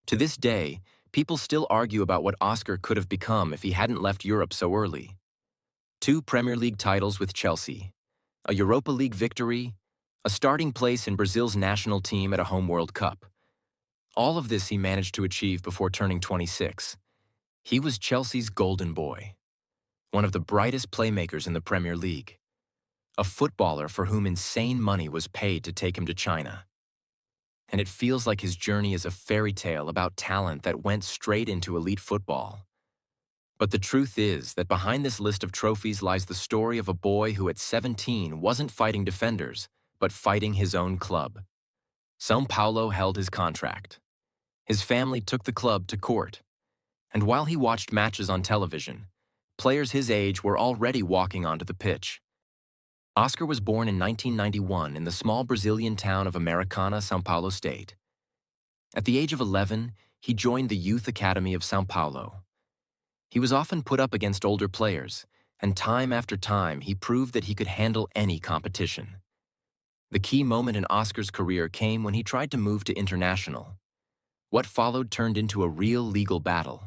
To this day, people still argue about what Oscar could have become if he hadn't left Europe so early. 2 Premier League titles with Chelsea, a Europa League victory, a starting place in Brazil's national team at a home World Cup. All of this he managed to achieve before turning 26. He was Chelsea's golden boy, one of the brightest playmakers in the Premier League, a footballer for whom insane money was paid to take him to China. And it feels like his journey is a fairy tale about talent that went straight into elite football. But the truth is that behind this list of trophies lies the story of a boy who at 17 wasn't fighting defenders, but fighting his own club. São Paulo held his contract. His family took the club to court. And while he watched matches on television, players his age were already walking onto the pitch. Oscar was born in 1991 in the small Brazilian town of Americana, São Paulo State. At the age of 11, he joined the Youth Academy of São Paulo. He was often put up against older players, and time after time he proved that he could handle any competition. The key moment in Oscar's career came when he tried to move to international. What followed turned into a real legal battle.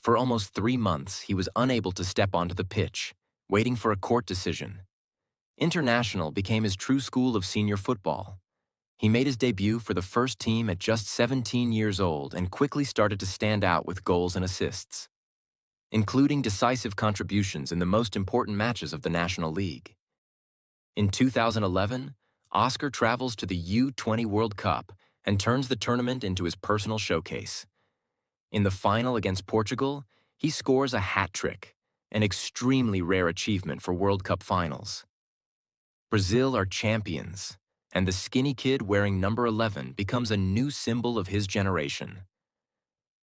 For almost 3 months, he was unable to step onto the pitch, waiting for a court decision. International became his true school of senior football. He made his debut for the first team at just 17 years old and quickly started to stand out with goals and assists, including decisive contributions in the most important matches of the National League. In 2011, Oscar travels to the U20 World Cup and turns the tournament into his personal showcase. In the final against Portugal, he scores a hat trick, an extremely rare achievement for World Cup finals. Brazil are champions, and the skinny kid wearing number 11 becomes a new symbol of his generation.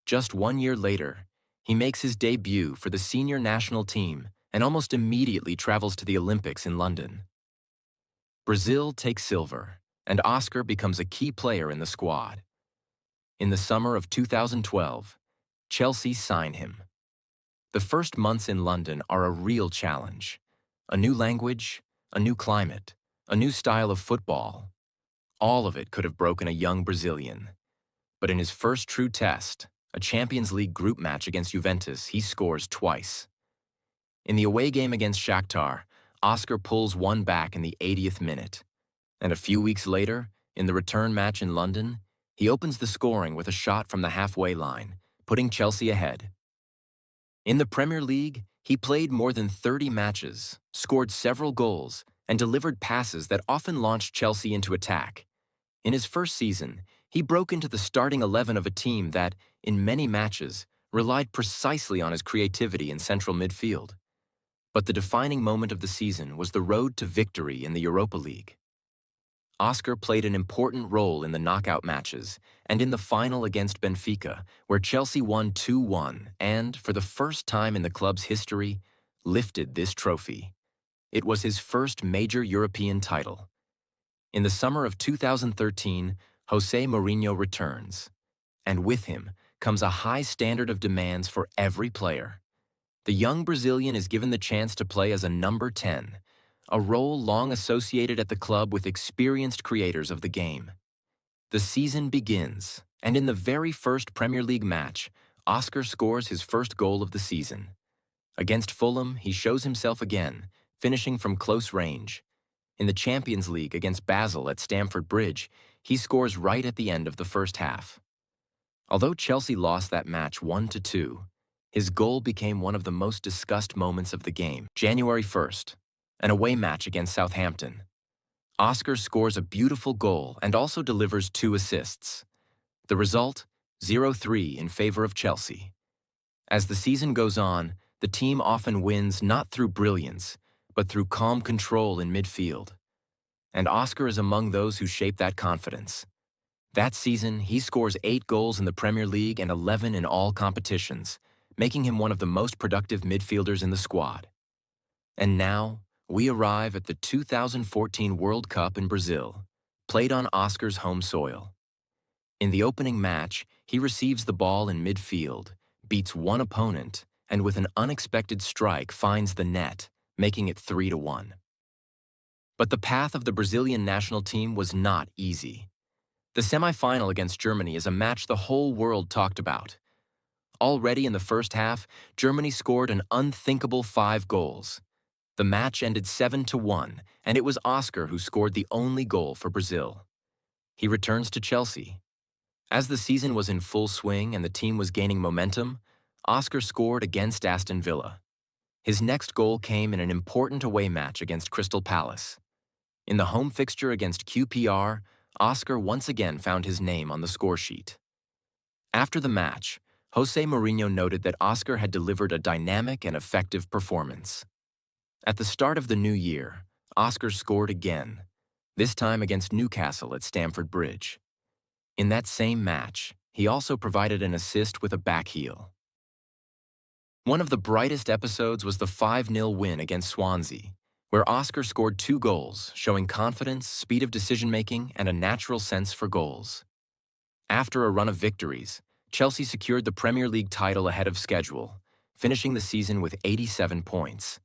Just 1 year later, he makes his debut for the senior national team and almost immediately travels to the Olympics in London. Brazil takes silver, and Oscar becomes a key player in the squad. In the summer of 2012, Chelsea sign him. The first months in London are a real challenge. A new language, a new climate, a new style of football. All of it could have broken a young Brazilian. But in his first true test, a Champions League group match against Juventus, he scores twice. In the away game against Shakhtar, Oscar pulls one back in the 80th minute. And a few weeks later, in the return match in London, he opens the scoring with a shot from the halfway line, putting Chelsea ahead. In the Premier League, he played more than 30 matches, scored several goals, and delivered passes that often launched Chelsea into attack. In his first season, he broke into the starting 11 of a team that, in many matches, relied precisely on his creativity in central midfield. But the defining moment of the season was the road to victory in the Europa League. Oscar played an important role in the knockout matches and in the final against Benfica, where Chelsea won 2-1 and, for the first time in the club's history, lifted this trophy. It was his first major European title. In the summer of 2013, José Mourinho returns, and with him comes a high standard of demands for every player. The young Brazilian is given the chance to play as a number 10, a role long associated at the club with experienced creators of the game. The season begins, and in the very first Premier League match, Oscar scores his first goal of the season. Against Fulham, he shows himself again, finishing from close range. In the Champions League against Basel at Stamford Bridge, he scores right at the end of the first half. Although Chelsea lost that match 1-2, his goal became one of the most discussed moments of the game. January 1st, an away match against Southampton. Oscar scores a beautiful goal and also delivers 2 assists. The result, 0-3 in favor of Chelsea. As the season goes on, the team often wins not through brilliance, but through calm control in midfield. And Oscar is among those who shape that confidence. That season, he scores 8 goals in the Premier League and 11 in all competitions, making him one of the most productive midfielders in the squad. And now, we arrive at the 2014 World Cup in Brazil, played on Oscar's home soil. In the opening match, he receives the ball in midfield, beats one opponent, and with an unexpected strike finds the net, making it 3-1. But the path of the Brazilian national team was not easy. The semifinal against Germany is a match the whole world talked about. Already in the first half, Germany scored an unthinkable 5 goals. The match ended 7-1, and it was Oscar who scored the only goal for Brazil. He returns to Chelsea. As the season was in full swing and the team was gaining momentum, Oscar scored against Aston Villa. His next goal came in an important away match against Crystal Palace. In the home fixture against QPR, Oscar once again found his name on the score sheet. After the match, Jose Mourinho noted that Oscar had delivered a dynamic and effective performance. At the start of the new year, Oscar scored again, this time against Newcastle at Stamford Bridge. In that same match, he also provided an assist with a back heel. One of the brightest episodes was the 5-0 win against Swansea, where Oscar scored 2 goals, showing confidence, speed of decision-making, and a natural sense for goals. After a run of victories, Chelsea secured the Premier League title ahead of schedule, finishing the season with 87 points.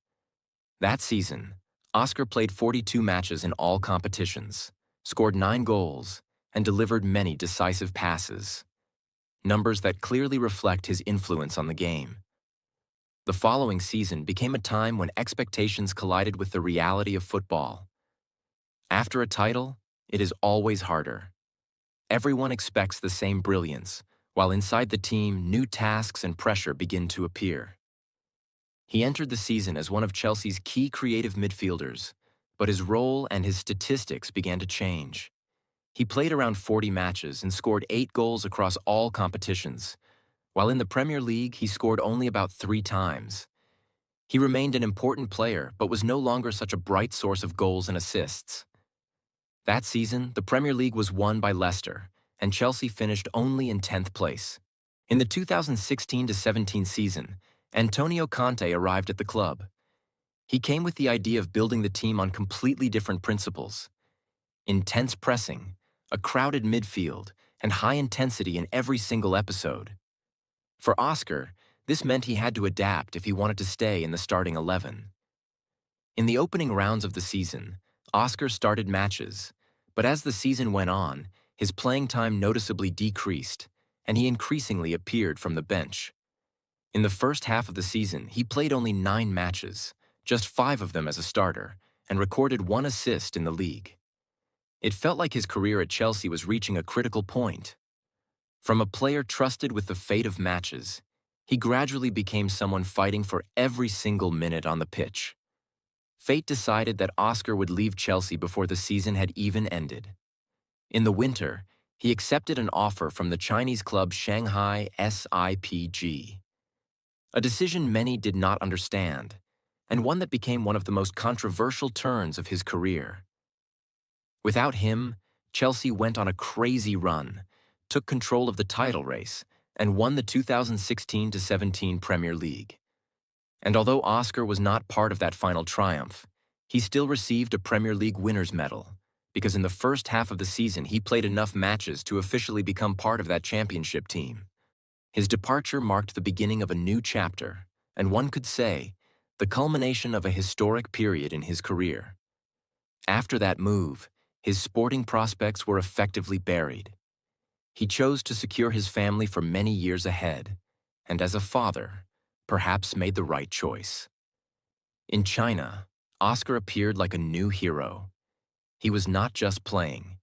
That season, Oscar played 42 matches in all competitions, scored 9 goals, and delivered many decisive passes, numbers that clearly reflect his influence on the game. The following season became a time when expectations collided with the reality of football. After a title, it is always harder. Everyone expects the same brilliance, while inside the team, new tasks and pressure begin to appear. He entered the season as one of Chelsea's key creative midfielders, but his role and his statistics began to change. He played around 40 matches and scored 8 goals across all competitions, while in the Premier League he scored only about 3 times. He remained an important player, but was no longer such a bright source of goals and assists. That season, the Premier League was won by Leicester, and Chelsea finished only in 10th place. In the 2016-17 season, Antonio Conte arrived at the club. He came with the idea of building the team on completely different principles: intense pressing, a crowded midfield, and high intensity in every single episode. For Oscar, this meant he had to adapt if he wanted to stay in the starting 11. In the opening rounds of the season, Oscar started matches, but as the season went on, his playing time noticeably decreased, and he increasingly appeared from the bench. In the first half of the season, he played only 9 matches, just 5 of them as a starter, and recorded 1 assist in the league. It felt like his career at Chelsea was reaching a critical point. From a player trusted with the fate of matches, he gradually became someone fighting for every single minute on the pitch. Fate decided that Oscar would leave Chelsea before the season had even ended. In the winter, he accepted an offer from the Chinese club Shanghai SIPG. A decision many did not understand, and one that became one of the most controversial turns of his career. Without him, Chelsea went on a crazy run, took control of the title race, and won the 2016-17 Premier League. And although Oscar was not part of that final triumph, he still received a Premier League winner's medal, because in the first half of the season he played enough matches to officially become part of that championship team. His departure marked the beginning of a new chapter, and one could say, the culmination of a historic period in his career. After that move, his sporting prospects were effectively buried. He chose to secure his family for many years ahead, and as a father, perhaps made the right choice. In China, Oscar appeared like a new hero. He was not just playing.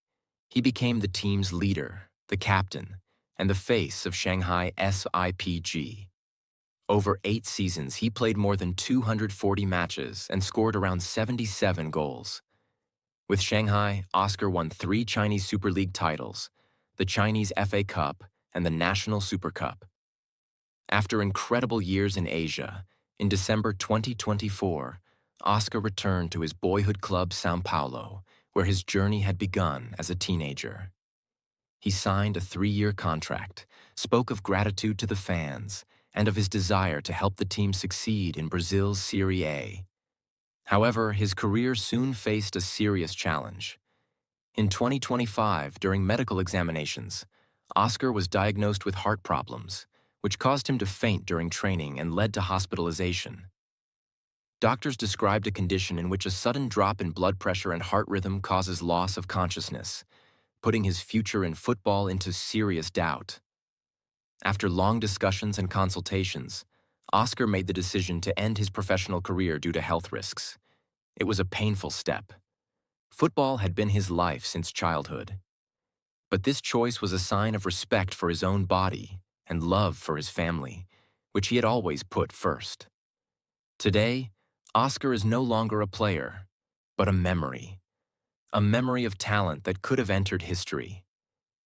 He became the team's leader, the captain, and the face of Shanghai SIPG. Over 8 seasons, he played more than 240 matches and scored around 77 goals. With Shanghai, Oscar won 3 Chinese Super League titles, the Chinese FA Cup, and the National Super Cup. After incredible years in Asia, in December 2024, Oscar returned to his boyhood club São Paulo, where his journey had begun as a teenager. He signed a 3-year contract, spoke of gratitude to the fans, and of his desire to help the team succeed in Brazil's Serie A. However, his career soon faced a serious challenge. In 2025, during medical examinations, Oscar was diagnosed with heart problems, which caused him to faint during training and led to hospitalization. Doctors described a condition in which a sudden drop in blood pressure and heart rhythm causes loss of consciousness, putting his future in football into serious doubt. After long discussions and consultations, Oscar made the decision to end his professional career due to health risks. It was a painful step. Football had been his life since childhood. But this choice was a sign of respect for his own body and love for his family, which he had always put first. Today, Oscar is no longer a player, but a memory of talent that could have entered history,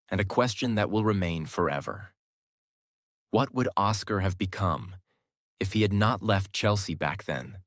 and a question that will remain forever. What would Oscar have become if he had not left Chelsea back then?